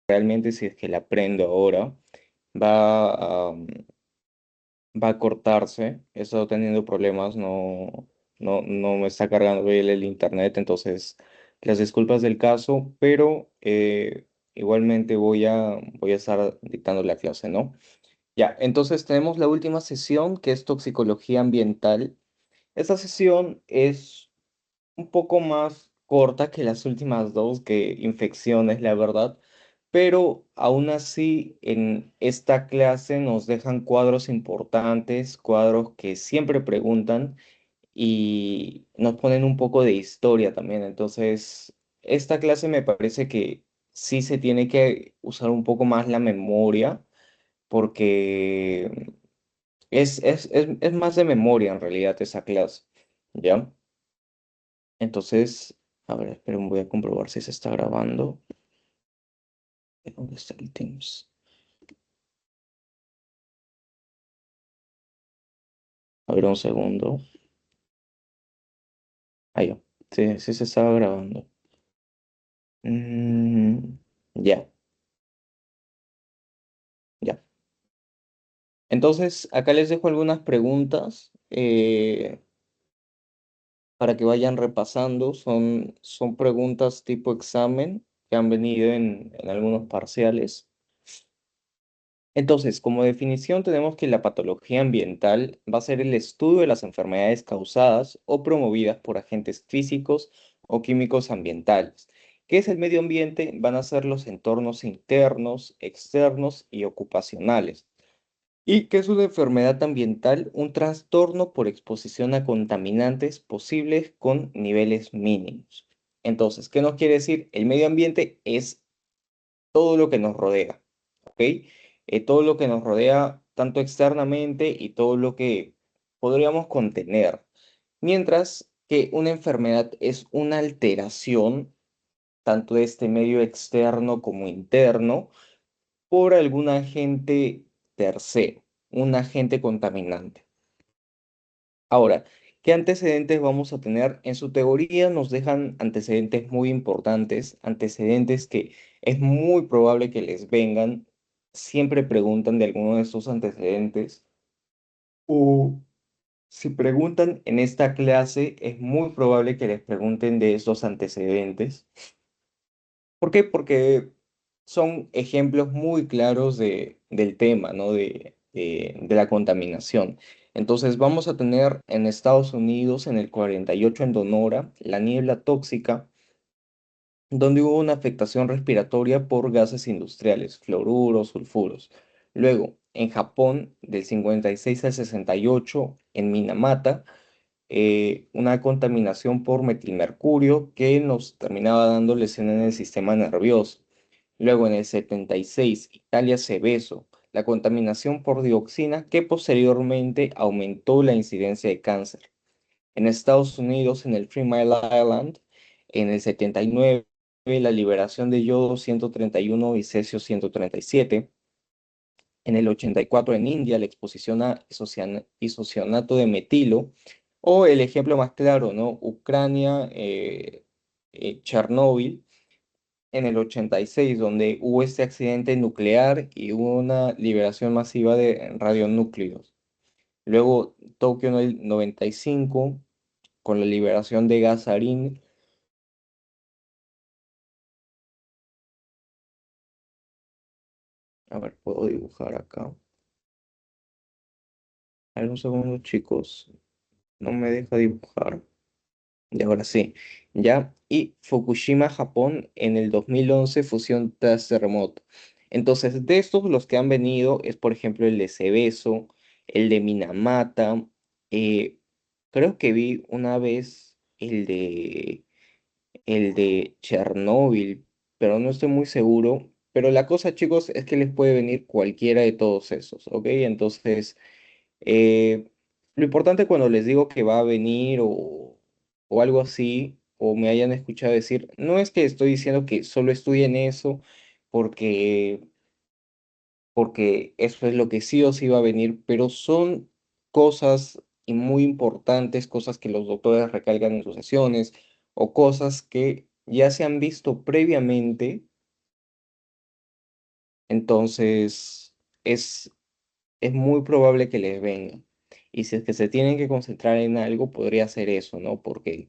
realmente si es que la prendo ahora, va a, va a cortarse. He estado teniendo problemas, no me está cargando bien el internet, entonces las disculpas del caso, pero igualmente voy a estar dictando la clase, ¿no? Ya, entonces tenemos la última sesión que es toxicología ambiental. Esta sesión es un poco más corta que las últimas dos, que infecciones, la verdad, pero aún así en esta clase nos dejan cuadros importantes, cuadros que siempre preguntan y nos ponen un poco de historia también. Entonces, esta clase me parece que sí se tiene que usar un poco más la memoria porque es más de memoria en realidad esa clase, ¿ya? Entonces, a ver, esperen, voy a comprobar si se está grabando. ¿Dónde está el Teams? A ver, un segundo. Ahí va. Sí, sí se estaba grabando. Mm, ya, ya. Entonces, acá les dejo algunas preguntas para que vayan repasando. Son preguntas tipo examen que han venido en algunos parciales. Entonces, como definición tenemos que la patología ambiental va a ser el estudio de las enfermedades causadas o promovidas por agentes físicos o químicos ambientales. ¿Qué es el medio ambiente? Van a ser los entornos internos, externos y ocupacionales. ¿Y qué es una enfermedad ambiental? Un trastorno por exposición a contaminantes posibles con niveles mínimos. Entonces, ¿qué nos quiere decir? El medio ambiente es todo lo que nos rodea, ¿ok? Todo lo que nos rodea tanto externamente y todo lo que podríamos contener. Mientras que una enfermedad es una alteración tanto de este medio externo como interno por algún agente tercero, un agente contaminante. Ahora, ¿qué antecedentes vamos a tener? En su teoría nos dejan antecedentes muy importantes, antecedentes que es muy probable que les vengan. Siempre preguntan de alguno de estos antecedentes. O si preguntan en esta clase, es muy probable que les pregunten de estos antecedentes. ¿Por qué? Porque son ejemplos muy claros del tema, ¿no? De la contaminación. Entonces vamos a tener en Estados Unidos, en el 48 en Donora, la niebla tóxica, donde hubo una afectación respiratoria por gases industriales, fluoruros, sulfuros. Luego, en Japón, del 56 al 68, en Minamata, una contaminación por metilmercurio que nos terminaba dando lesión en el sistema nervioso. Luego, en el 76, Italia Seveso, la contaminación por dioxina que posteriormente aumentó la incidencia de cáncer. En Estados Unidos, en el Three Mile Island, en el 79, la liberación de yodo 131 y cesio 137. En el 84 en India, la exposición a isocianato de metilo, o el ejemplo más claro, ¿no? Ucrania, Chernóbil, en el 86, donde hubo este accidente nuclear y hubo una liberación masiva de radionúclidos. Luego, Tokio en el 95, con la liberación de gas sarín. A ver, puedo dibujar acá. A ver, un segundo, chicos. No me deja dibujar. Y ahora sí, ya. Y Fukushima, Japón, en el 2011, fusión tras terremoto. Entonces, de estos, los que han venido es, por ejemplo, el de Seveso, el de Minamata. eh, Creo que vi una vez el de Chernóbil, pero no estoy muy seguro. Pero la cosa, chicos, es que les puede venir cualquiera de todos esos, ¿ok? Entonces, eh, lo importante cuando les digo que va a venir o algo así, o me hayan escuchado decir, no es que estoy diciendo que solo estudien eso, porque, porque eso es lo que sí o sí va a venir, pero son cosas y muy importantes, cosas que los doctores recalcan en sus sesiones, o cosas que ya se han visto previamente Entonces, es, es muy probable que les venga. Y si es que se tienen que concentrar en algo, podría ser eso, ¿no? Porque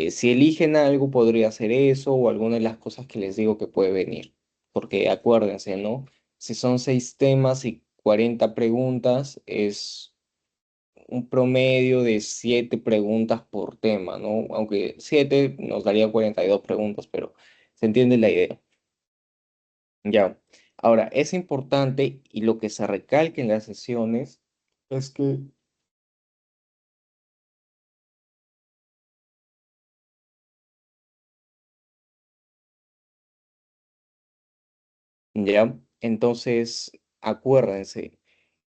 si eligen algo, podría ser eso o alguna de las cosas que les digo que puede venir. Porque acuérdense, ¿no? Si son 6 temas y 40 preguntas, es un promedio de 7 preguntas por tema, ¿no? Aunque 7 nos daría 42 preguntas, pero se entiende la idea. Ya. Ahora, es importante y lo que se recalca en las sesiones es que, ya, entonces, acuérdense,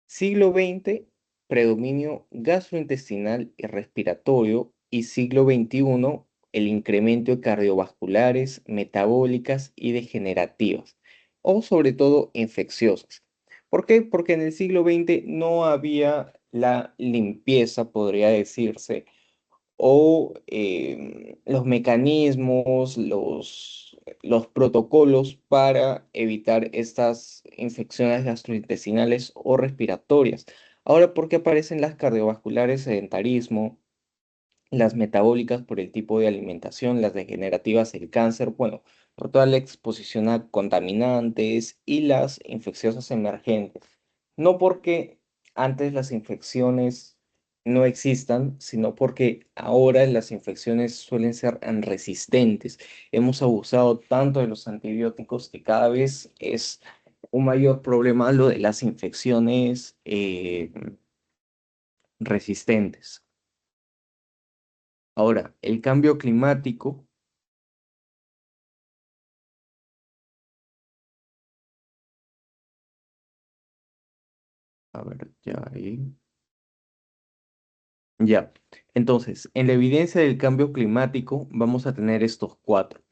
siglo XX, predominio gastrointestinal y respiratorio, y siglo XXI, el incremento de cardiovasculares, metabólicas y degenerativas, o sobre todo infecciosas. ¿Por qué? Porque en el siglo XX no había la limpieza, podría decirse, o los mecanismos, los protocolos para evitar estas infecciones gastrointestinales o respiratorias. Ahora, ¿por qué aparecen las cardiovasculares, sedentarismo, las metabólicas por el tipo de alimentación, las degenerativas, el cáncer, bueno, por toda la exposición a contaminantes y las infecciosas emergentes? No porque antes las infecciones no existan, sino porque ahora las infecciones suelen ser resistentes. Hemos abusado tanto de los antibióticos que cada vez es un mayor problema lo de las infecciones resistentes. Ahora, el cambio climático. A ver, ya ahí. Ya. Entonces, en la evidencia del cambio climático vamos a tener estos cuatro.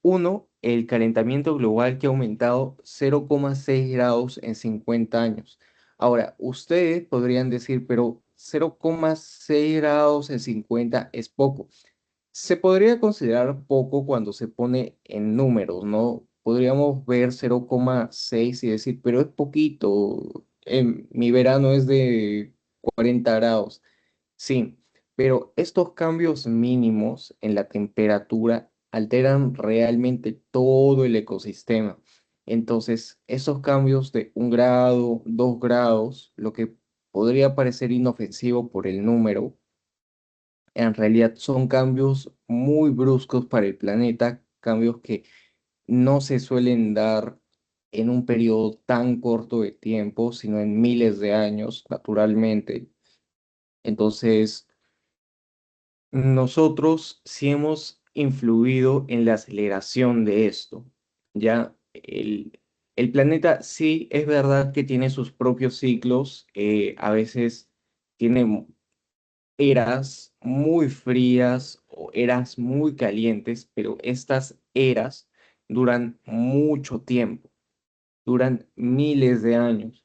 Uno, el calentamiento global que ha aumentado 0,6 grados en 50 años. Ahora, ustedes podrían decir, pero 0,6 grados en 50 es poco. Se podría considerar poco cuando se pone en números, ¿no? Podríamos ver 0,6 y decir, pero es poquito. Mi verano es de 40 grados. Sí, pero estos cambios mínimos en la temperatura alteran realmente todo el ecosistema. Entonces, esos cambios de 1 grado, 2 grados, lo que podría parecer inofensivo por el número, en realidad son cambios muy bruscos para el planeta, cambios que no se suelen dar en un periodo tan corto de tiempo, sino en miles de años, naturalmente. Entonces, nosotros sí hemos influido en la aceleración de esto. Ya el planeta sí es verdad que tiene sus propios ciclos, a veces tiene eras muy frías o eras muy calientes, pero estas eras duran mucho tiempo, duran miles de años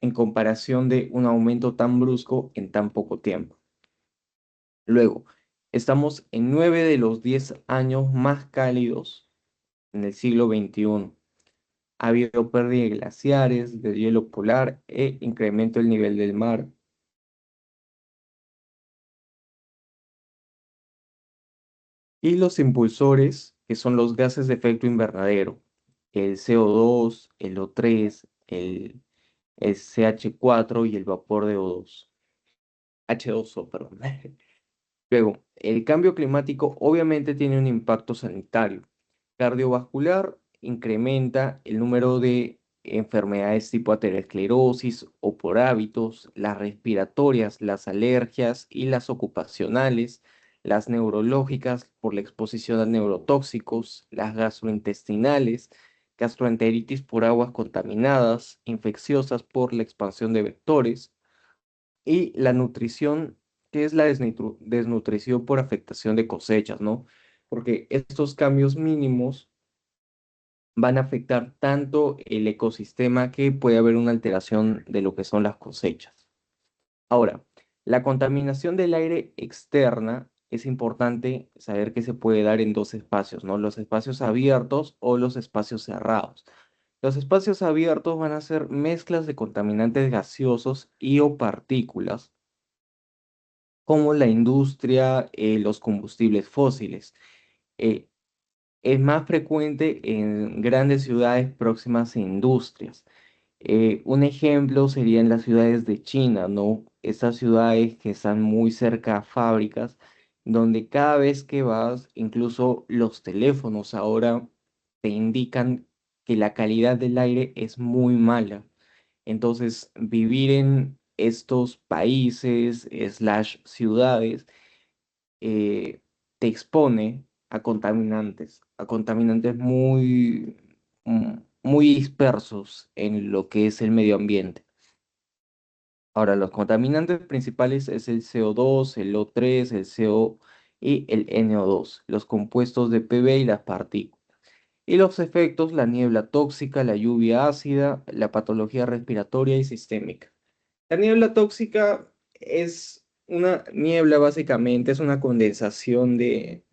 en comparación de un aumento tan brusco en tan poco tiempo. Luego, estamos en 9 de los 10 años más cálidos en el siglo XXI. Ha habido pérdida de glaciares, de hielo polar e incremento del nivel del mar. Y los impulsores, que son los gases de efecto invernadero, el CO2, el O3, el CH4 y el vapor de O2, H2O, perdón. Luego, el cambio climático obviamente tiene un impacto sanitario. Cardiovascular incrementa el número de enfermedades tipo aterosclerosis o por hábitos, las respiratorias, las alergias y las ocupacionales, las neurológicas por la exposición a neurotóxicos, las gastrointestinales, gastroenteritis por aguas contaminadas, infecciosas por la expansión de vectores y la nutrición, que es la desnutrición por afectación de cosechas, ¿no? Porque estos cambios mínimos van a afectar tanto el ecosistema que puede haber una alteración de lo que son las cosechas. Ahora, la contaminación del aire externa es importante saber que se puede dar en dos espacios, ¿no? Los espacios abiertos o los espacios cerrados. Los espacios abiertos van a ser mezclas de contaminantes gaseosos y o partículas, como la industria, los combustibles fósiles. Eh, es más frecuente en grandes ciudades próximas a industrias. Un ejemplo sería en las ciudades de China, ¿no? Estas ciudades que están muy cerca a fábricas, donde cada vez que vas, incluso los teléfonos ahora te indican que la calidad del aire es muy mala. Entonces, vivir en estos países, slash ciudades, eh, te expone a contaminantes muy, muy dispersos en lo que es el medio ambiente. Ahora, los contaminantes principales es el CO2, el O3, el CO y el NO2, los compuestos de PB y las partículas. Y los efectos, la niebla tóxica, la lluvia ácida, la patología respiratoria y sistémica. La niebla tóxica es una niebla básicamente, es una condensación de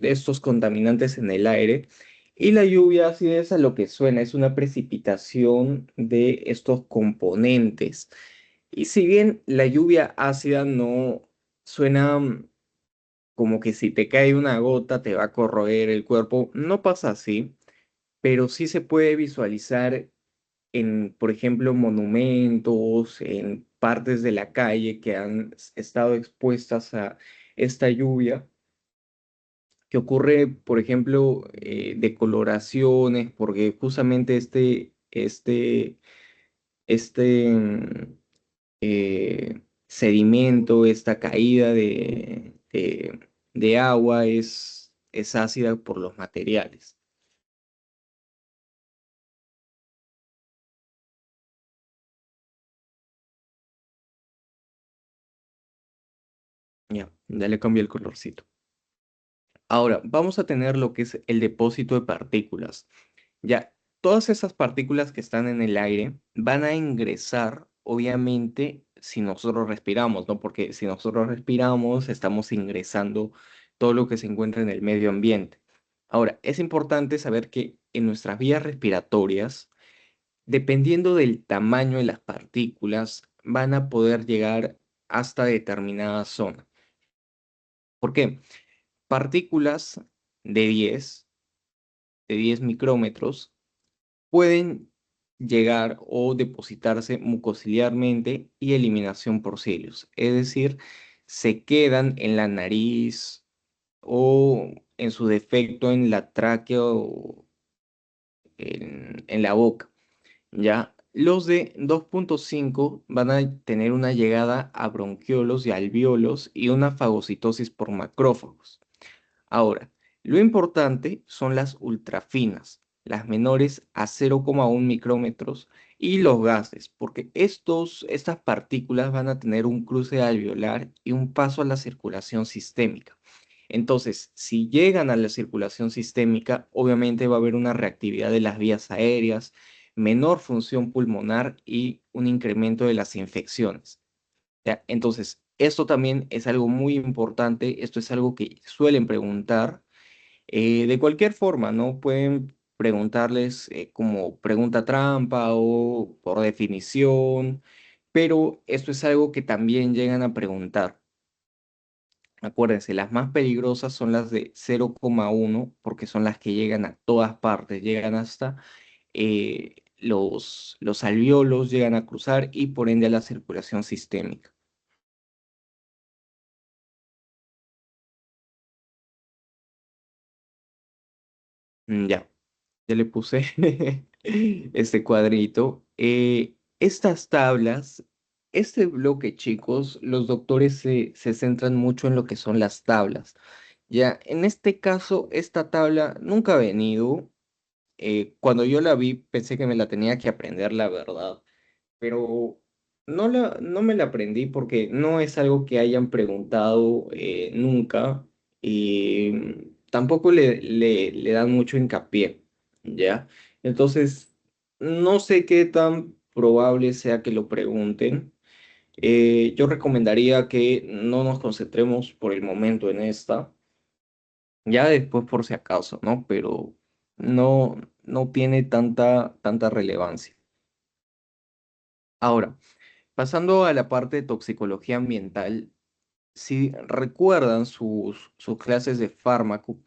estos contaminantes en el aire. Y la lluvia ácida es a lo que suena, es una precipitación de estos componentes. Y si bien la lluvia ácida no suena como que si te cae una gota te va a corroer el cuerpo, no pasa así, pero sí se puede visualizar en, por ejemplo, monumentos, en partes de la calle que han estado expuestas a esta lluvia, que ocurre, por ejemplo, decoloraciones, porque justamente este sedimento, esta caída de agua es ácida por los materiales. Ya le cambié el colorcito. Ahora, vamos a tener lo que es el depósito de partículas. Ya, todas esas partículas que están en el aire van a ingresar, obviamente, si nosotros respiramos, ¿no? Porque si nosotros respiramos, estamos ingresando todo lo que se encuentra en el medio ambiente. Ahora, es importante saber que en nuestras vías respiratorias, dependiendo del tamaño de las partículas, van a poder llegar hasta determinada zona. ¿Por qué? Partículas de 10 micrómetros pueden llegar o depositarse mucociliarmente y eliminación por cilios, es decir, se quedan en la nariz o en su defecto en la tráquea o en la boca, ¿ya? Los de 2,5 van a tener una llegada a bronquiolos y alvéolos y una fagocitosis por macrófagos. Ahora, lo importante son las ultrafinas, las menores a 0,1 micrómetros y los gases, porque estas partículas van a tener un cruce alveolar y un paso a la circulación sistémica. Entonces, si llegan a la circulación sistémica, obviamente va a haber una reactividad de las vías aéreas, menor función pulmonar y un incremento de las infecciones. ¿Ya? Entonces, esto también es algo muy importante, esto es algo que suelen preguntar de cualquier forma, ¿no? Pueden preguntarles como pregunta trampa o por definición, pero esto es algo que también llegan a preguntar. Acuérdense, las más peligrosas son las de 0,1 porque son las que llegan a todas partes, llegan hasta los alvéolos, llegan a cruzar y por ende a la circulación sistémica. Ya. Ya le puse este cuadrito. Estas tablas, este bloque, chicos, los doctores se centran mucho en lo que son las tablas. Ya, en este caso, esta tabla nunca ha venido. Cuando yo la vi, pensé que me la tenía que aprender, la verdad, pero no me la aprendí porque no es algo que hayan preguntado nunca y tampoco le dan mucho hincapié, ¿ya? Entonces, no sé qué tan probable sea que lo pregunten. Yo recomendaría que no nos concentremos por el momento en esta, ya después por si acaso, ¿no? Pero no tiene tanta relevancia. Ahora, pasando a la parte de toxicología ambiental, si recuerdan sus clases de fármaco,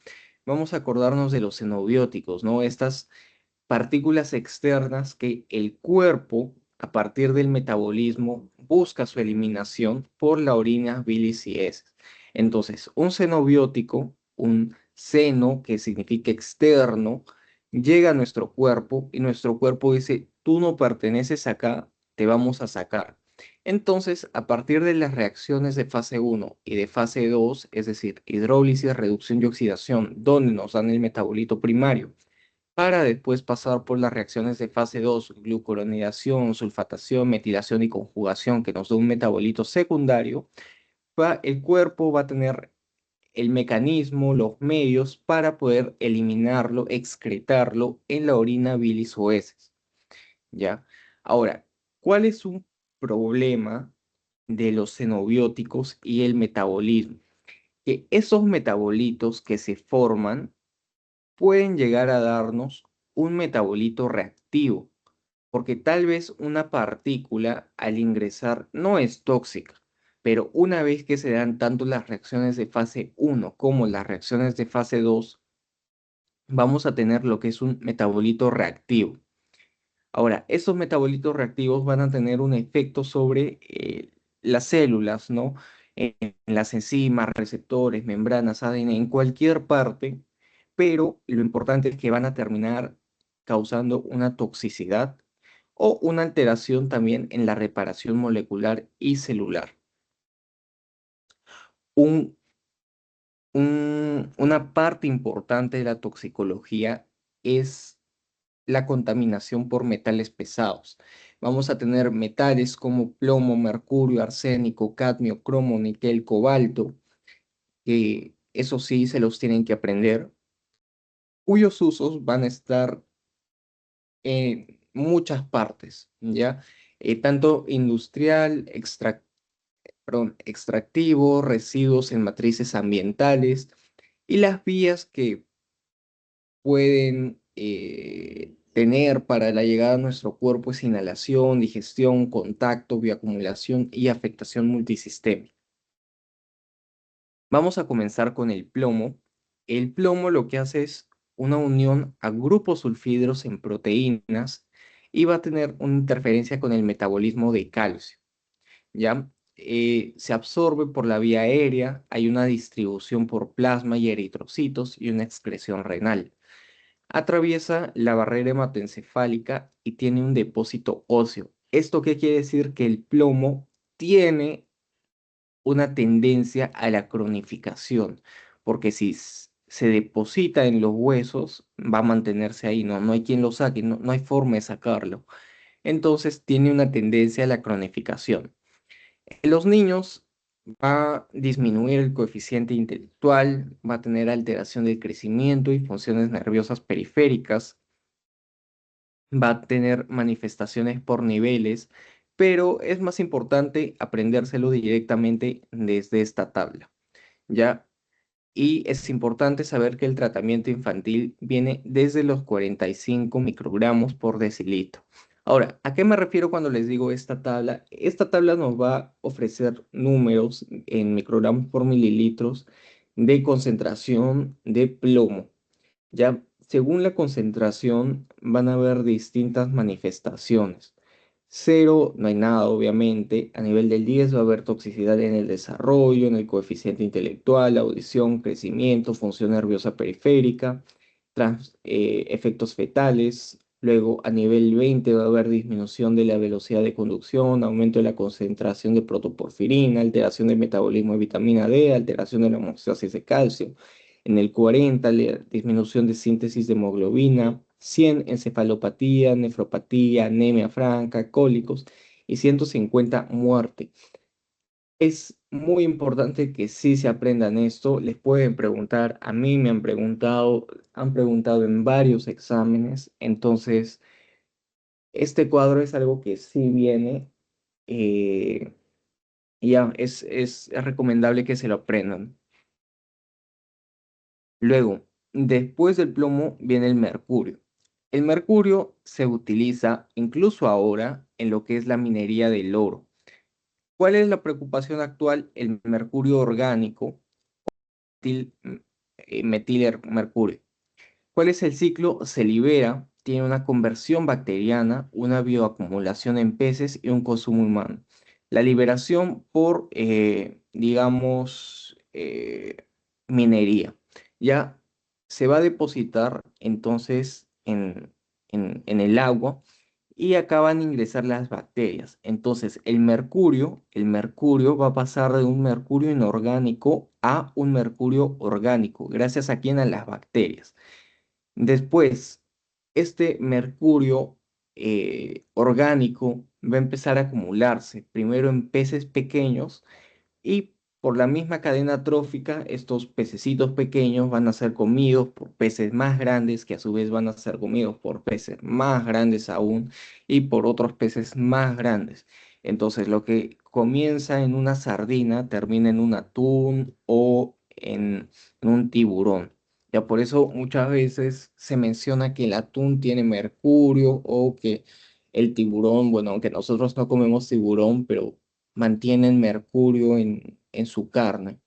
vamos a acordarnos de los xenobióticos, ¿no? Estas partículas externas que el cuerpo, a partir del metabolismo, busca su eliminación por la orina, bilis y heces. Entonces, un xenobiótico, un xeno, que significa externo, llega a nuestro cuerpo y nuestro cuerpo dice, tú no perteneces acá, te vamos a sacar. Entonces, a partir de las reacciones de fase uno y de fase 2, es decir, hidrólisis, reducción y oxidación, donde nos dan el metabolito primario, para después pasar por las reacciones de fase 2, glucuronidación, sulfatación, metilación y conjugación, que nos da un metabolito secundario, el cuerpo va a tener el mecanismo, los medios para poder eliminarlo, excretarlo en la orina, bilis o heces, ¿ya? Ahora, ¿cuál es un problema de los xenobióticos y el metabolismo? Que esos metabolitos que se forman pueden llegar a darnos un metabolito reactivo, porque tal vez una partícula al ingresar no es tóxica, pero una vez que se dan tanto las reacciones de fase uno como las reacciones de fase 2, vamos a tener lo que es un metabolito reactivo. Ahora, esos metabolitos reactivos van a tener un efecto sobre las células, ¿no? En las enzimas, receptores, membranas, ADN, en cualquier parte, pero lo importante es que van a terminar causando una toxicidad o una alteración también en la reparación molecular y celular. Un una parte importante de la toxicología es la contaminación por metales pesados. Vamos a tener metales como plomo, mercurio, arsénico, cadmio, cromo, níquel, cobalto, que eso sí se los tienen que aprender, cuyos usos van a estar en muchas partes, ¿ya? Tanto industrial, extractivo, residuos en matrices ambientales y las vías que pueden tener para la llegada a nuestro cuerpo es inhalación, digestión, contacto, bioacumulación y afectación multisistémica. Vamos a comenzar con el plomo. El plomo lo que hace es una unión a grupos sulfídricos en proteínas y va a tener una interferencia con el metabolismo de calcio, ¿ya? Se absorbe por la vía aérea, hay una distribución por plasma y eritrocitos y una excreción renal. Atraviesa la barrera hematoencefálica y tiene un depósito óseo. ¿Esto qué quiere decir? Que el plomo tiene una tendencia a la cronificación, porque si se deposita en los huesos, va a mantenerse ahí, no hay quien lo saque, no hay forma de sacarlo. Entonces tiene una tendencia a la cronificación. En los niños va a disminuir el coeficiente intelectual, va a tener alteración del crecimiento y funciones nerviosas periféricas, va a tener manifestaciones por niveles, pero es más importante aprendérselo directamente desde esta tabla, ¿ya? Y es importante saber que el tratamiento infantil viene desde los 45 microgramos por decilitro. Ahora, ¿a qué me refiero cuando les digo esta tabla? Esta tabla nos va a ofrecer números en microgramos por mililitros de concentración de plomo. Ya, según la concentración, van a haber distintas manifestaciones. Cero, no hay nada, obviamente. A nivel del 10 va a haber toxicidad en el desarrollo, en el coeficiente intelectual, audición, crecimiento, función nerviosa periférica, efectos fetales. Luego, a nivel 20 va a haber disminución de la velocidad de conducción, aumento de la concentración de protoporfirina, alteración del metabolismo de vitamina D, alteración de la homeostasis de calcio. En el 40, disminución de síntesis de hemoglobina, 100, encefalopatía, nefropatía, anemia franca, cólicos y 150, muerte. Es muy importante que sí se aprendan esto. Les pueden preguntar, a mí me han preguntado en varios exámenes. Entonces, este cuadro es algo que sí viene eh, y ya, es recomendable que se lo aprendan. Luego, Después del plomo viene el mercurio. El mercurio se utiliza incluso ahora en lo que es la minería del oro. ¿Cuál es la preocupación actual? El mercurio orgánico, metil, mercurio. ¿Cuál es el ciclo? Se libera, tiene una conversión bacteriana, una bioacumulación en peces y un consumo humano. La liberación por, digamos, minería. Ya se va a depositar entonces en el agua y acaban de ingresar las bacterias. Entonces, el mercurio va a pasar de un mercurio inorgánico a un mercurio orgánico, gracias a quién, a las bacterias. Después, este mercurio orgánico va a empezar a acumularse, primero en peces pequeños y por la misma cadena trófica, estos pececitos pequeños van a ser comidos por peces más grandes, que a su vez van a ser comidos por peces más grandes aún y por otros peces más grandes. Entonces, lo que comienza en una sardina termina en un atún o en un tiburón. Ya por eso muchas veces se menciona que el atún tiene mercurio o que el tiburón, bueno, aunque nosotros no comemos tiburón, pero mantienen mercurio en su carne.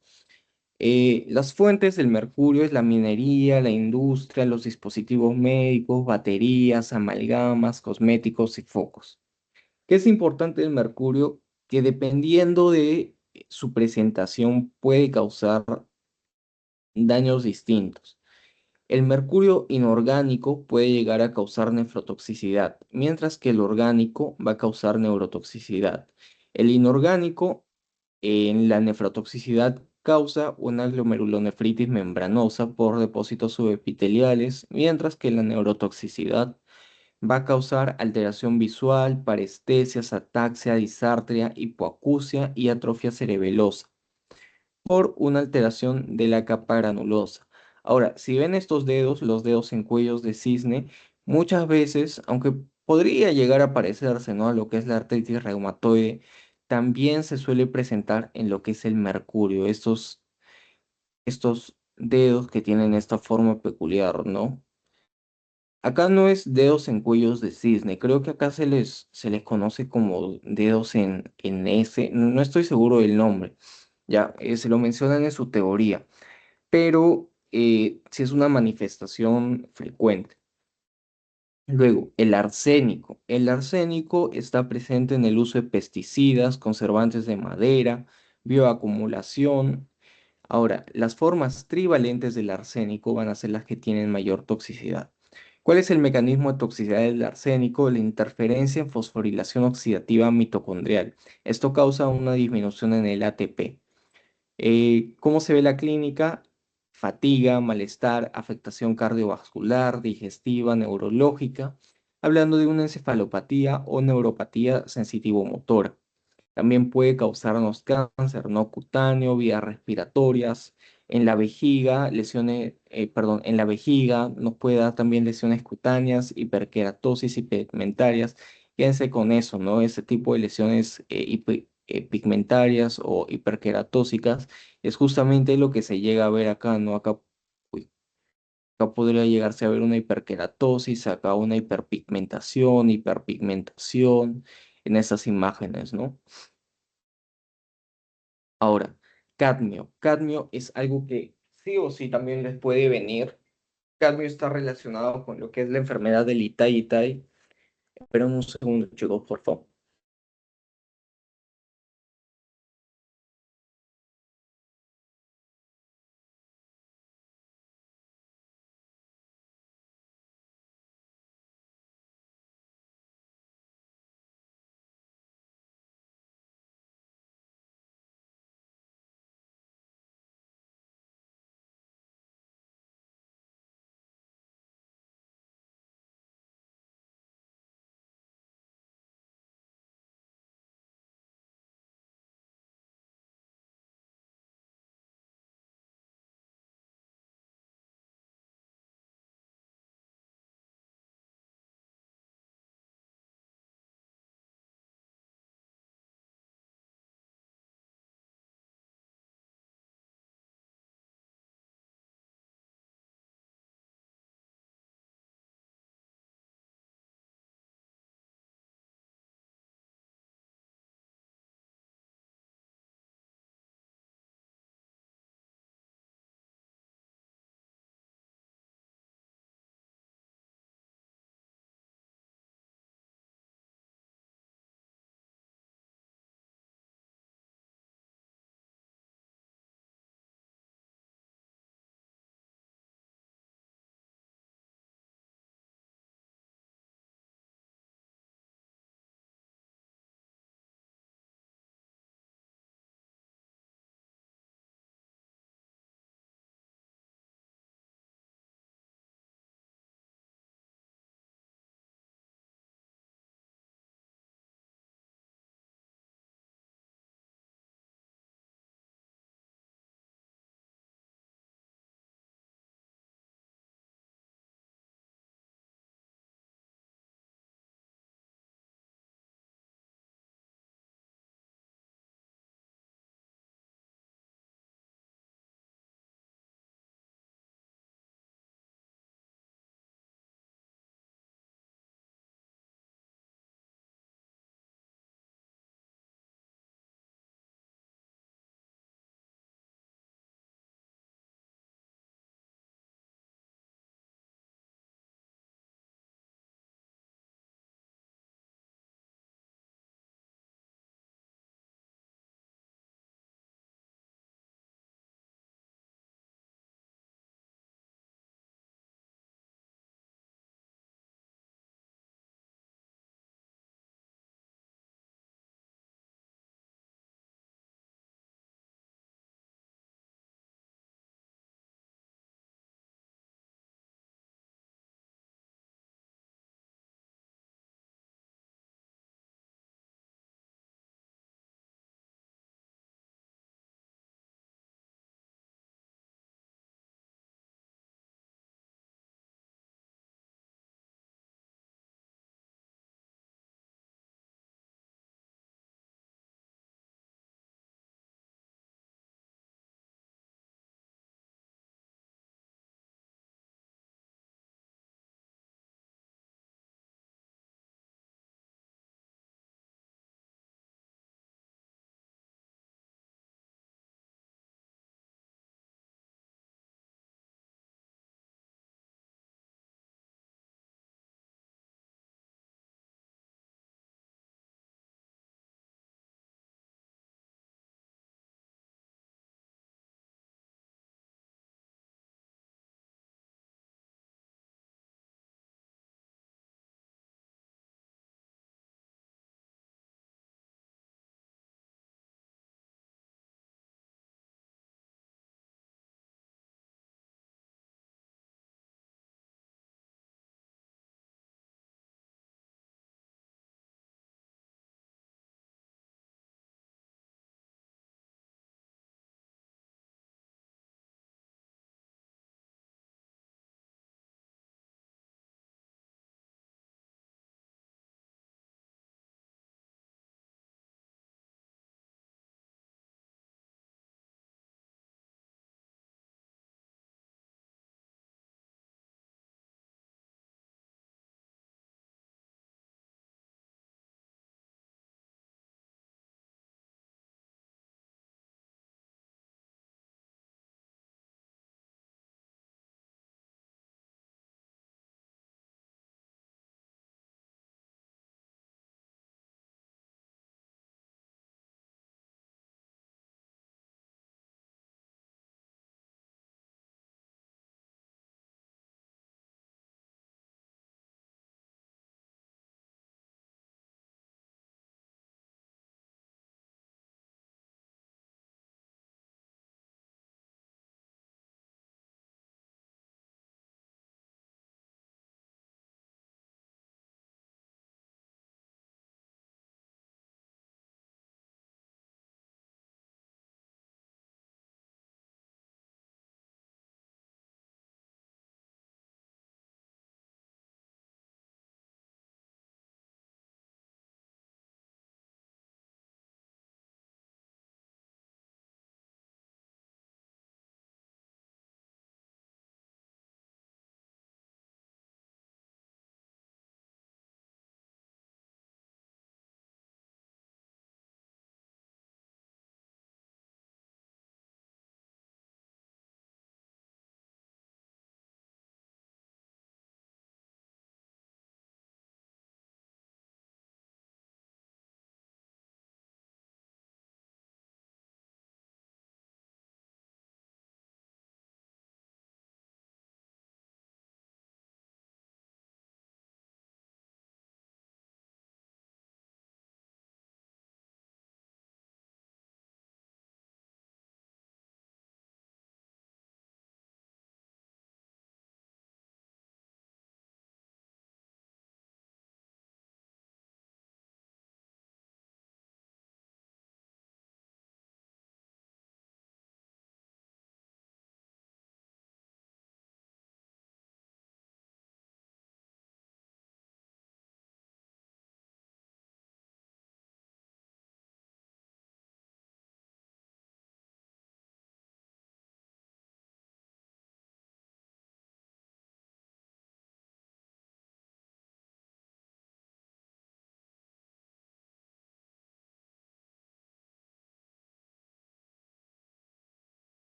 Las fuentes del mercurio es la minería, la industria, los dispositivos médicos, baterías, amalgamas, cosméticos y focos. ¿Qué es importante del mercurio? Que dependiendo de su presentación puede causar daños distintos. El mercurio inorgánico puede llegar a causar nefrotoxicidad, mientras que el orgánico va a causar neurotoxicidad. El inorgánico en la nefrotoxicidad causa una glomerulonefritis membranosa por depósitos subepiteliales, mientras que la neurotoxicidad va a causar alteración visual, parestesias, ataxia, disartria, hipoacusia y atrofia cerebelosa por una alteración de la capa granulosa. Ahora, si ven estos dedos, los dedos en cuellos de cisne, muchas veces, aunque podría llegar a parecerse, ¿no?, a lo que es la artritis reumatoide, también se suele presentar en lo que es el mercurio, estos dedos que tienen esta forma peculiar, ¿no? Acá no es dedos en cuellos de cisne, creo que acá se les conoce como dedos en S, no estoy seguro del nombre, ya, se lo mencionan en su teoría, pero sí es una manifestación frecuente. Luego, el arsénico. El arsénico está presente en el uso de pesticidas, conservantes de madera, bioacumulación. Ahora, las formas trivalentes del arsénico van a ser las que tienen mayor toxicidad. ¿Cuál es el mecanismo de toxicidad del arsénico? La interferencia en fosforilación oxidativa mitocondrial. Esto causa una disminución en el ATP. ¿Cómo se ve la clínica? Fatiga, malestar, afectación cardiovascular, digestiva, neurológica, hablando de una encefalopatía o neuropatía sensitivo-motora. También puede causarnos cáncer no cutáneo, vías respiratorias, en la vejiga, lesiones, perdón, en la vejiga nos puede dar también lesiones cutáneas, hiperkeratosis y pigmentarias. Quédense con eso, ¿no? Ese tipo de lesiones pigmentarias o hiperkeratósicas es justamente lo que se llega a ver acá, ¿no? Uy, acá podría llegarse a ver una hiperkeratosis, acá una hiperpigmentación en esas imágenes, ¿no? Ahora, cadmio. Cadmio es algo que sí o sí también les puede venir. Cadmio está relacionado con lo que es la enfermedad del Itai-Itai. Esperen un segundo, chicos, por favor.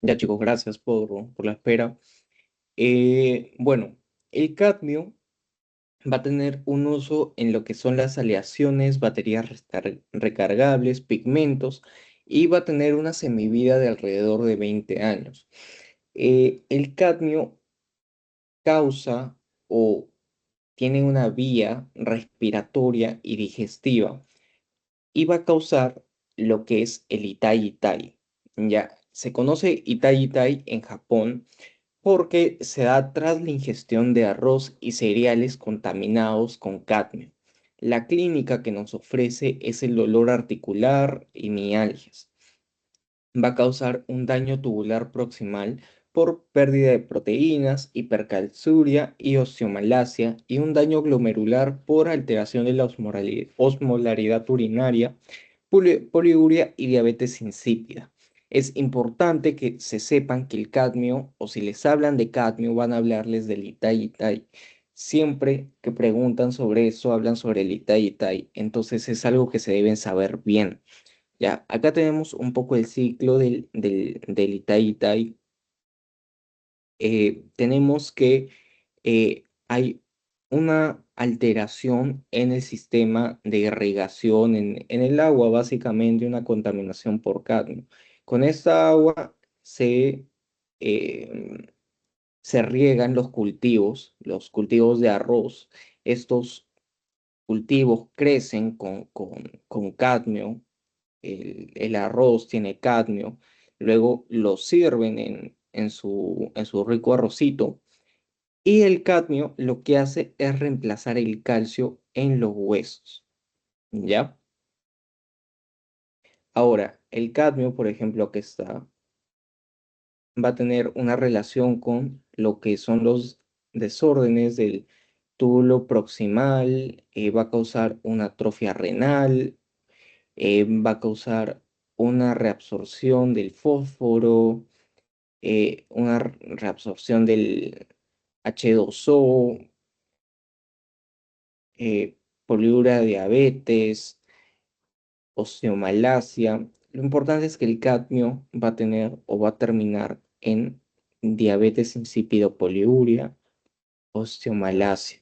Ya chicos, gracias por la espera. Bueno, el cadmio va a tener un uso en lo que son las aleaciones, baterías recargables, pigmentos y va a tener una semivida de alrededor de 20 años. El cadmio causa o tiene una vía respiratoria y digestiva y va a causar lo que es el Itai Itai. Ya se conoce Itai Itai en Japón porque se da tras la ingestión de arroz y cereales contaminados con cadmio. La clínica que nos ofrece es el dolor articular y mialgias. Va a causar un daño tubular proximal por pérdida de proteínas, hipercalciuria y osteomalacia y un daño glomerular por alteración de la osmolaridad urinaria, poliuria y diabetes insípida. Es importante que se sepan que el cadmio, o si les hablan de cadmio, van a hablarles del Itai-Itai. Siempre que preguntan sobre eso, hablan sobre el Itai-Itai. Entonces es algo que se deben saber bien. Ya, acá tenemos un poco el ciclo del Itai-Itai. Tenemos que hay una alteración en el sistema de irrigación en el agua, básicamente una contaminación por cadmio. Con esta agua eh, se riegan los cultivos de arroz. Estos cultivos crecen con cadmio, el arroz tiene cadmio, luego lo sirven en su rico arrocito y el cadmio lo que hace es reemplazar el calcio en los huesos, ¿ya? Ahora, el cadmio, por ejemplo, que está, va a tener una relación con lo que son los desórdenes del túbulo proximal, va a causar una atrofia renal, va a causar una reabsorción del fósforo, una reabsorción del H2O, poliuria de diabetes, osteomalacia. Lo importante es que el cadmio va a tener o va a terminar en diabetes insípido, poliuria, osteomalacia.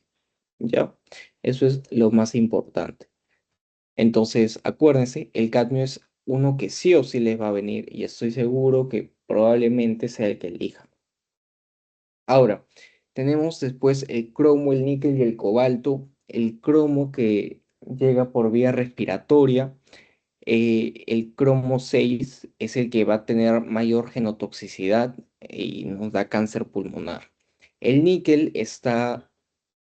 ¿Ya? Eso es lo más importante. Entonces, acuérdense, el cadmio es uno que sí o sí les va a venir y estoy seguro que probablemente sea el que elijan. Ahora, tenemos después el cromo, el níquel y el cobalto. El cromo que llega por vía respiratoria. El cromo 6 es el que va a tener mayor genotoxicidad y nos da cáncer pulmonar. El níquel está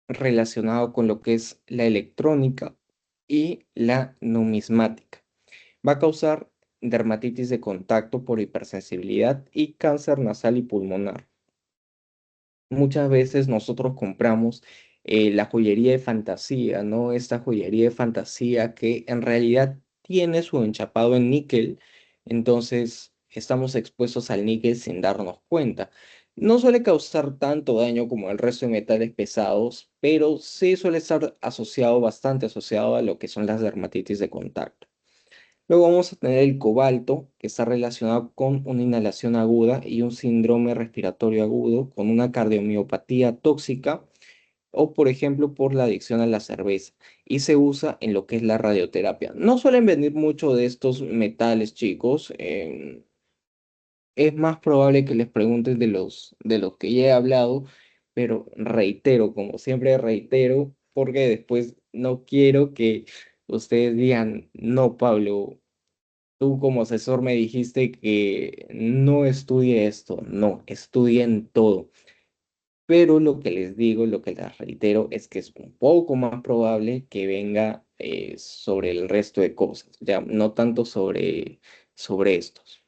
relacionado con lo que es la electrónica y la numismática. Va a causar dermatitis de contacto por hipersensibilidad y cáncer nasal y pulmonar. Muchas veces nosotros compramos la joyería de fantasía, ¿no? Esta joyería de fantasía que en realidad tiene su enchapado en níquel, entonces estamos expuestos al níquel sin darnos cuenta. No suele causar tanto daño como el resto de metales pesados, pero sí suele estar asociado, bastante asociado a lo que son las dermatitis de contacto. Luego vamos a tener el cobalto, que está relacionado con una inhalación aguda y un síndrome respiratorio agudo, con una cardiomiopatía tóxica o, por ejemplo, por la adicción a la cerveza. Y se usa en lo que es la radioterapia. No suelen venir mucho de estos metales, chicos. Es más probable que les pregunten de los que ya he hablado, pero reitero, como siempre reitero, porque después no quiero que ustedes digan, no, Pablo. Tú como asesor me dijiste que no estudie esto, no, estudien todo. Pero lo que les digo, lo que les reitero es que es un poco más probable que venga sobre el resto de cosas, ya no tanto sobre estos.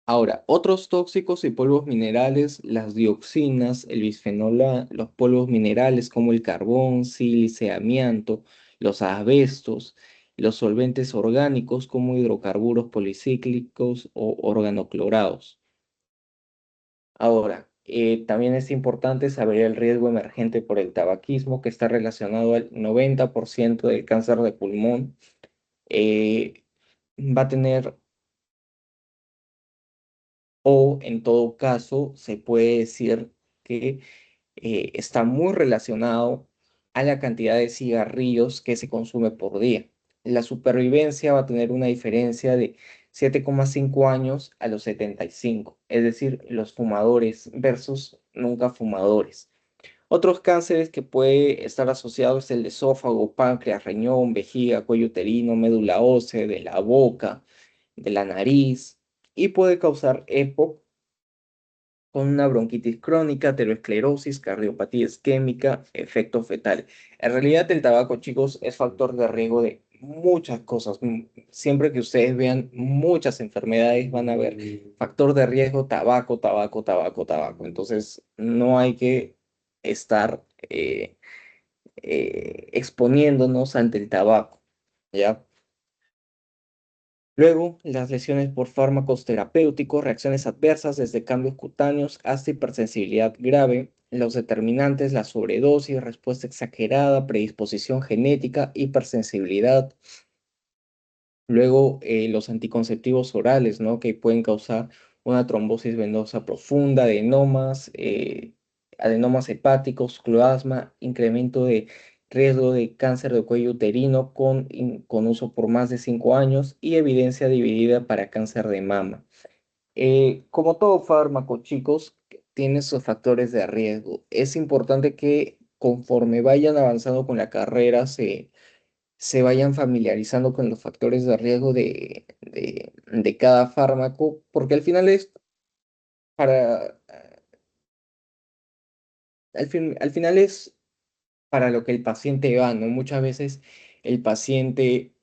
Ahora, otros tóxicos y polvos minerales, las dioxinas, el bisfenol A, los polvos minerales como el carbón, sílice, amianto, los asbestos, los solventes orgánicos como hidrocarburos policíclicos o organoclorados. Ahora, también es importante saber el riesgo emergente por el tabaquismo, que está relacionado al 90% del cáncer de pulmón. Eh, Va a tener o en todo caso se puede decir que está muy relacionado a la cantidad de cigarrillos que se consume por día. La supervivencia va a tener una diferencia de 7,5 años a los 75, es decir, los fumadores versus nunca fumadores. Otros cánceres que puede estar asociados es el de esófago, páncreas, riñón, vejiga, cuello uterino, médula ósea, de la boca, de la nariz, y puede causar EPOC con una bronquitis crónica, aterosclerosis, cardiopatía isquémica, efecto fetal. En realidad el tabaco, chicos, es factor de riesgo de muchas cosas. Siempre que ustedes vean muchas enfermedades, van a ver factor de riesgo, tabaco, tabaco, tabaco, tabaco. Entonces, no hay que estar exponiéndonos ante el tabaco, ¿ya? Luego, las lesiones por fármacos terapéuticos, reacciones adversas desde cambios cutáneos hasta hipersensibilidad grave, los determinantes, la sobredosis, respuesta exagerada, predisposición genética, hipersensibilidad. Luego, los anticonceptivos orales, ¿no? Que pueden causar una trombosis venosa profunda, adenomas hepáticos, cloasma, incremento de riesgo de cáncer de cuello uterino con uso por más de 5 años y evidencia dividida para cáncer de mama. Como todo fármaco, chicos, tiene sus factores de riesgo. Es importante que conforme vayan avanzando con la carrera se vayan familiarizando con los factores de riesgo de cada fármaco, porque al final es para, al final es para lo que el paciente va, ¿no? Muchas veces el paciente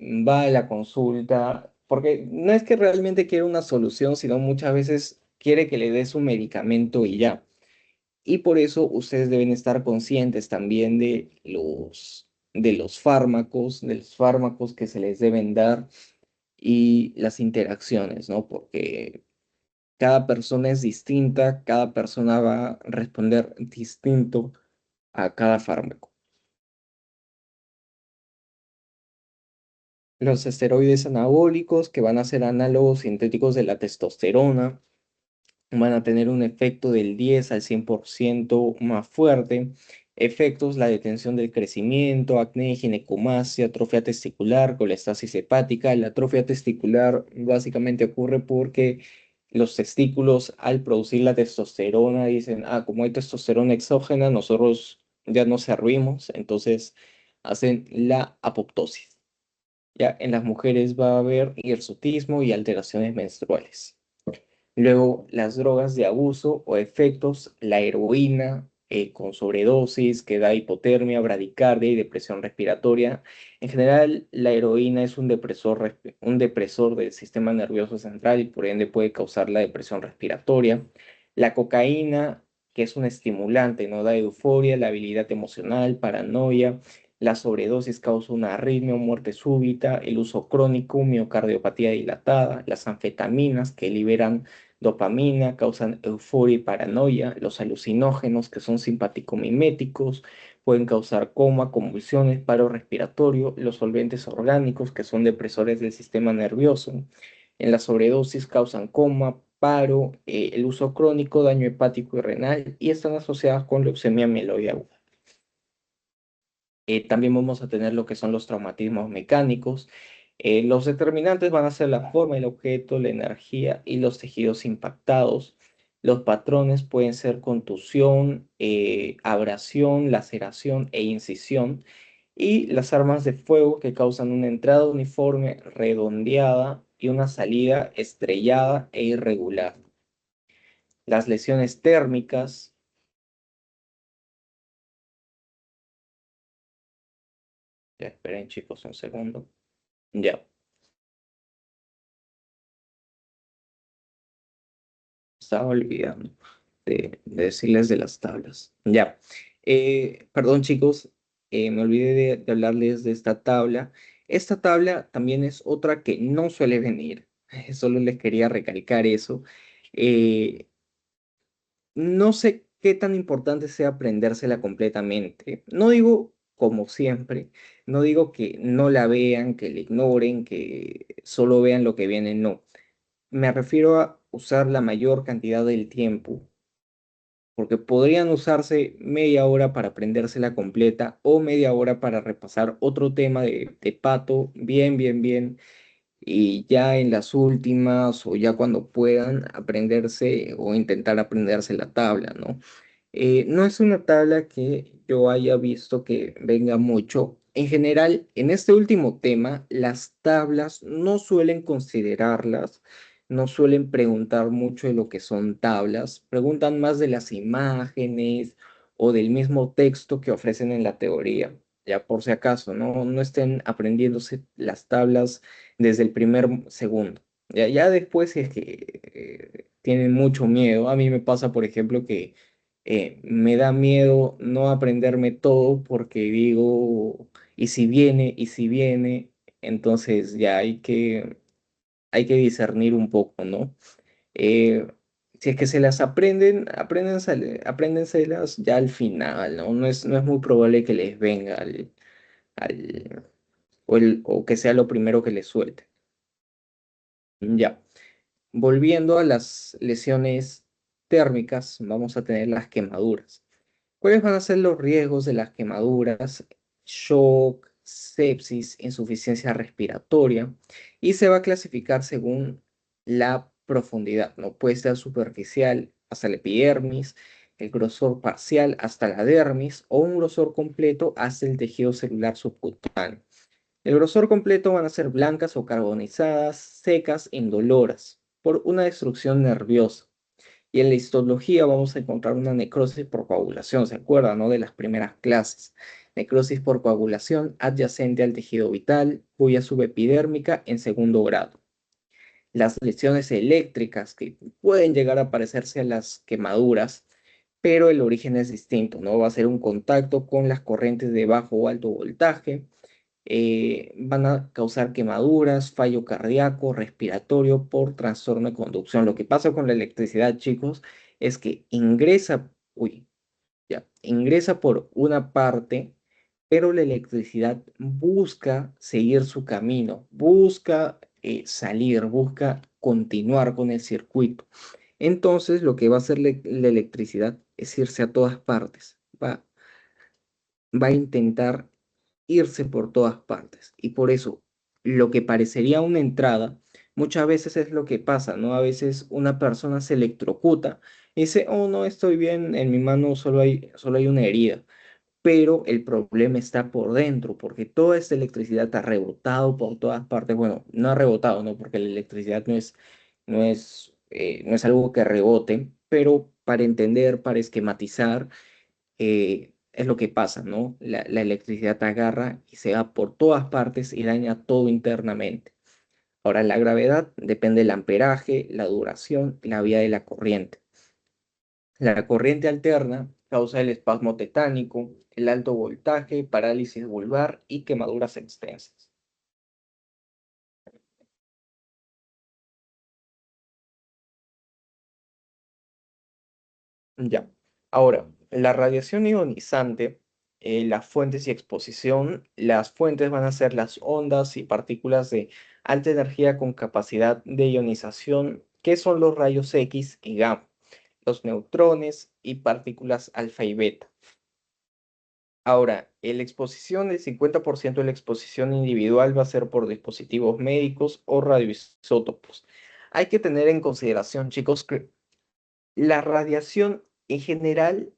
va a la consulta, porque no es que realmente quiere una solución, sino muchas veces quiere que le des un medicamento y ya. Y por eso ustedes deben estar conscientes también de los fármacos que se les deben dar y las interacciones, ¿no? Porque cada persona es distinta, cada persona va a responder distinto a cada fármaco. Los esteroides anabólicos, que van a ser análogos sintéticos de la testosterona, van a tener un efecto del 10 al 100% más fuerte. Efectos, la detención del crecimiento, acné, ginecomastia, atrofia testicular, colestasis hepática. La atrofia testicular básicamente ocurre porque los testículos al producir la testosterona dicen, ah, como hay testosterona exógena, nosotros ya no servimos, entonces hacen la apoptosis. Ya en las mujeres va a haber hirsutismo y alteraciones menstruales. Luego, las drogas de abuso o efectos, la heroína con sobredosis que da hipotermia, bradicardia y depresión respiratoria. En general, la heroína es un depresor del sistema nervioso central y por ende puede causar la depresión respiratoria. La cocaína, que es un estimulante, no da euforia, la habilidad emocional, paranoia. La sobredosis causa una arritmia o muerte súbita, el uso crónico, miocardiopatía dilatada, las anfetaminas que liberan dopamina, causan euforia y paranoia, los alucinógenos que son simpático-miméticos, pueden causar coma, convulsiones, paro respiratorio, los solventes orgánicos que son depresores del sistema nervioso, en la sobredosis causan coma, paro, el uso crónico, daño hepático y renal y están asociadas con leucemia mieloide aguda. También vamos a tener lo que son los traumatismos mecánicos. Los determinantes van a ser la forma, el objeto, la energía y los tejidos impactados. Los patrones pueden ser contusión, abrasión, laceración e incisión. Y las armas de fuego que causan una entrada uniforme, redondeada y una salida estrellada e irregular. Las lesiones térmicas. Ya esperen chicos un segundo. Ya. Estaba olvidando de decirles de las tablas. Ya. Perdón, chicos, me olvidé de hablarles de esta tabla. Esta tabla también es otra que no suele venir. Solo les quería recalcar eso. Eh, no sé qué tan importante sea aprendérsela completamente. No digo como siempre, no digo que no la vean, que la ignoren, que solo vean lo que viene, no. Me refiero a usar la mayor cantidad del tiempo, porque podrían usarse media hora para aprendérsela completa o media hora para repasar otro tema de Pato bien, bien, bien, y ya en las últimas o ya cuando puedan aprenderse o intentar aprenderse la tabla, ¿no? No es una tabla que yo haya visto que venga mucho. En general, en este último tema, las tablas no suelen considerarlas, no suelen preguntar mucho de lo que son tablas, preguntan más de las imágenes o del mismo texto que ofrecen en la teoría. Ya por si acaso, no estén aprendiéndose las tablas desde el primer segundo. Ya después, si es que tienen mucho miedo, a mí me pasa, por ejemplo, que me da miedo no aprenderme todo porque digo, y si viene, entonces ya hay que discernir un poco, ¿no? Eh, si es que se las aprenden, apréndenselas ya al final, ¿no? No es muy probable que les venga o que sea lo primero que les suelte. Ya. Volviendo a las lesiones térmicas, vamos a tener las quemaduras. ¿Cuáles van a ser los riesgos de las quemaduras? Shock, sepsis, insuficiencia respiratoria, y se va a clasificar según la profundidad, ¿no? Puede ser superficial hasta la epidermis, el grosor parcial hasta la dermis o un grosor completo hasta el tejido celular subcutáneo. El grosor completo van a ser blancas o carbonizadas, secas, indoloras, por una destrucción nerviosa. Y en la histología vamos a encontrar una necrosis por coagulación, ¿se acuerdan, no? De las primeras clases. Necrosis por coagulación adyacente al tejido vital, cuya subepidérmica en segundo grado. Las lesiones eléctricas que pueden llegar a parecerse a las quemaduras, pero el origen es distinto, ¿no? Va a ser un contacto con las corrientes de bajo o alto voltaje, van a causar quemaduras, fallo cardíaco, respiratorio por trastorno de conducción. Lo que pasa con la electricidad, chicos, es que ingresa por una parte, pero la electricidad busca seguir su camino, busca salir, busca continuar con el circuito. Entonces, lo que va a hacer la electricidad es irse a todas partes. Va a intentar irse por todas partes. Y por eso, lo que parecería una entrada, muchas veces es lo que pasa, ¿no? A veces una persona se electrocuta y dice, oh, no, estoy bien, en mi mano solo hay una herida. Pero el problema está por dentro, porque toda esta electricidad ha rebotado por todas partes. Bueno, no ha rebotado, ¿no? Porque la electricidad no es algo que rebote, pero para entender, para esquematizar, es lo que pasa, ¿no? La electricidad agarra y se va por todas partes y daña todo internamente. Ahora, la gravedad depende del amperaje, la duración y la vía de la corriente. La corriente alterna causa el espasmo tetánico, el alto voltaje, parálisis vulvar y quemaduras extensas. Ya. Ahora, la radiación ionizante, las fuentes y exposición, las fuentes van a ser las ondas y partículas de alta energía con capacidad de ionización, que son los rayos X y gamma, los neutrones y partículas alfa y beta. Ahora, la exposición, el 50% de la exposición individual va a ser por dispositivos médicos o radioisótopos. Hay que tener en consideración, chicos, que la radiación en general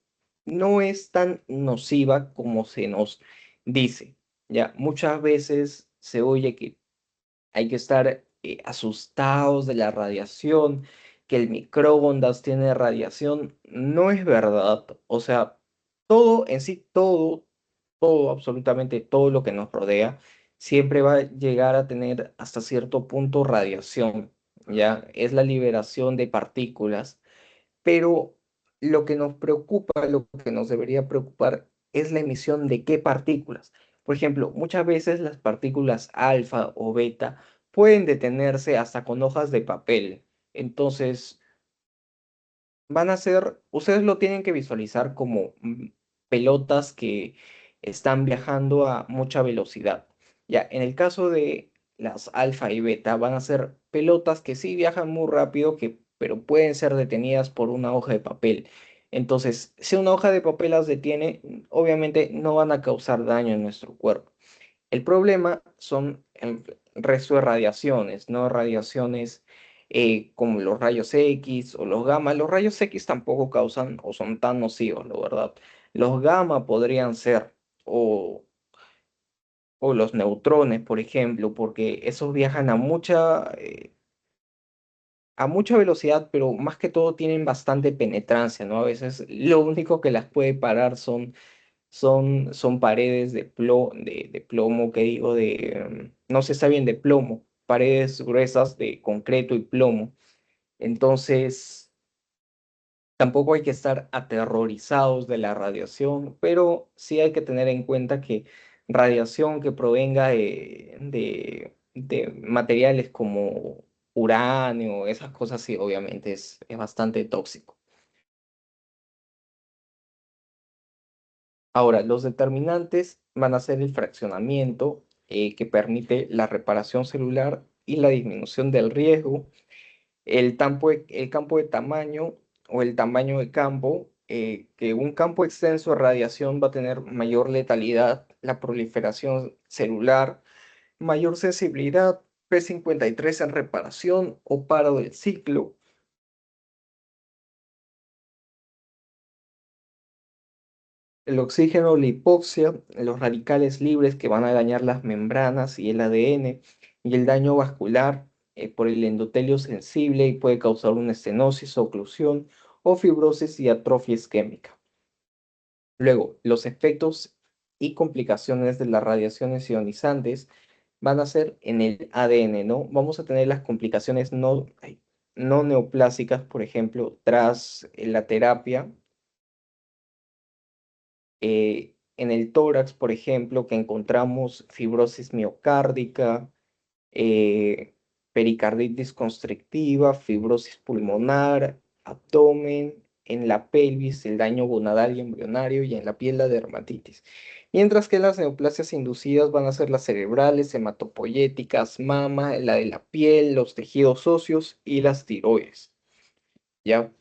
no es tan nociva como se nos dice. Ya, muchas veces se oye que hay que estar asustados de la radiación, que el microondas tiene radiación. No es verdad. O sea, todo en sí, todo, absolutamente todo lo que nos rodea, siempre va a llegar a tener hasta cierto punto radiación. Ya, es la liberación de partículas, pero lo que nos preocupa, lo que nos debería preocupar es la emisión de qué partículas. Por ejemplo, muchas veces las partículas alfa o beta pueden detenerse hasta con hojas de papel. Entonces, ustedes lo tienen que visualizar como pelotas que están viajando a mucha velocidad. Ya, en el caso de las alfa y beta, van a ser pelotas que sí viajan muy rápido, que pero pueden ser detenidas por una hoja de papel. Entonces, si una hoja de papel las detiene, obviamente no van a causar daño en nuestro cuerpo. El problema son el resto de radiaciones, ¿no? Radiaciones como los rayos X o los gamma. Los rayos X tampoco causan o son tan nocivos, la verdad. Los gamma podrían ser, o, o los neutrones, por ejemplo, porque esos viajan a mucha velocidad, pero más que todo tienen bastante penetrancia, ¿no? A veces lo único que las puede parar son paredes de plomo, que digo, no se está bien, de plomo, paredes gruesas de concreto y plomo. Entonces, tampoco hay que estar aterrorizados de la radiación, pero sí hay que tener en cuenta que radiación que provenga de materiales como uranio, esas cosas sí, obviamente es bastante tóxico. Ahora, los determinantes van a ser el fraccionamiento, que permite la reparación celular y la disminución del riesgo, el campo de tamaño o el tamaño de campo, que un campo extenso de radiación va a tener mayor letalidad, la proliferación celular, mayor sensibilidad, P53 en reparación o paro del ciclo. El oxígeno, la hipoxia, los radicales libres que van a dañar las membranas y el ADN, y el daño vascular por el endotelio sensible y puede causar una estenosis, oclusión o fibrosis y atrofia isquémica. Luego, los efectos y complicaciones de las radiaciones ionizantes van a ser en el ADN, ¿no? Vamos a tener las complicaciones no neoplásicas, por ejemplo, tras la terapia en el tórax, por ejemplo, que encontramos fibrosis miocárdica, eh, pericarditis constrictiva, fibrosis pulmonar, abdomen, en la pelvis, el daño gonadal y embrionario y en la piel la dermatitis. Mientras que las neoplasias inducidas van a ser las cerebrales, hematopoyéticas, mama, la de la piel, los tejidos óseos y las tiroides. ¿Ya?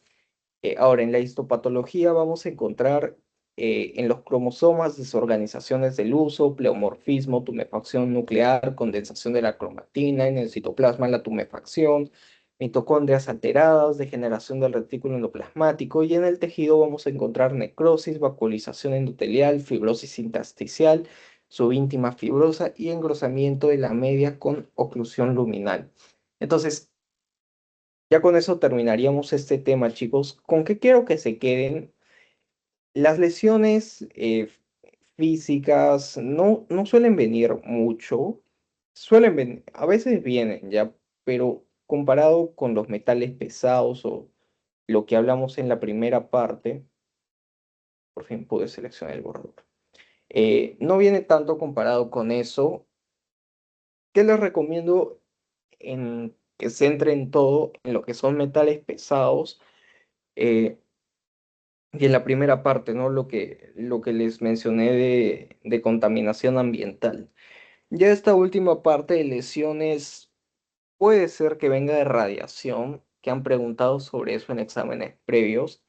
Ahora, en la histopatología vamos a encontrar en los cromosomas desorganizaciones del uso, pleomorfismo, tumefacción nuclear, condensación de la cromatina, en el citoplasma la tumefacción, mitocondrias alteradas, degeneración del retículo endoplasmático y en el tejido vamos a encontrar necrosis, vacuolización endotelial, fibrosis intersticial, subíntima fibrosa y engrosamiento de la media con oclusión luminal. Entonces, ya con eso terminaríamos este tema, chicos. ¿Con qué quiero que se queden? Las lesiones físicas no suelen venir mucho, a veces vienen ya, pero comparado con los metales pesados o lo que hablamos en la primera parte, por fin pude seleccionar el borrador. No viene tanto comparado con eso. ¿Qué les recomiendo en que se centren todo en lo que son metales pesados? eh, Y en la primera parte, ¿no? Lo que les mencioné de contaminación ambiental. Ya esta última parte de lesiones puede ser que venga de radiación, que han preguntado sobre eso en exámenes previos,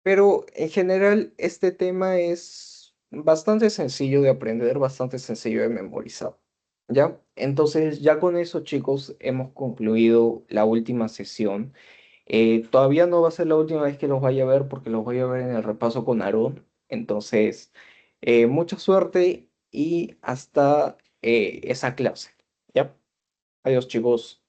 pero en general este tema es bastante sencillo de aprender, bastante sencillo de memorizar. ¿Ya? Entonces, ya con eso, chicos, hemos concluido la última sesión. Todavía no va a ser la última vez que los vaya a ver porque los voy a ver en el repaso con Aarón. Entonces, mucha suerte y hasta esa clase. ¿Ya? Adiós, chicos.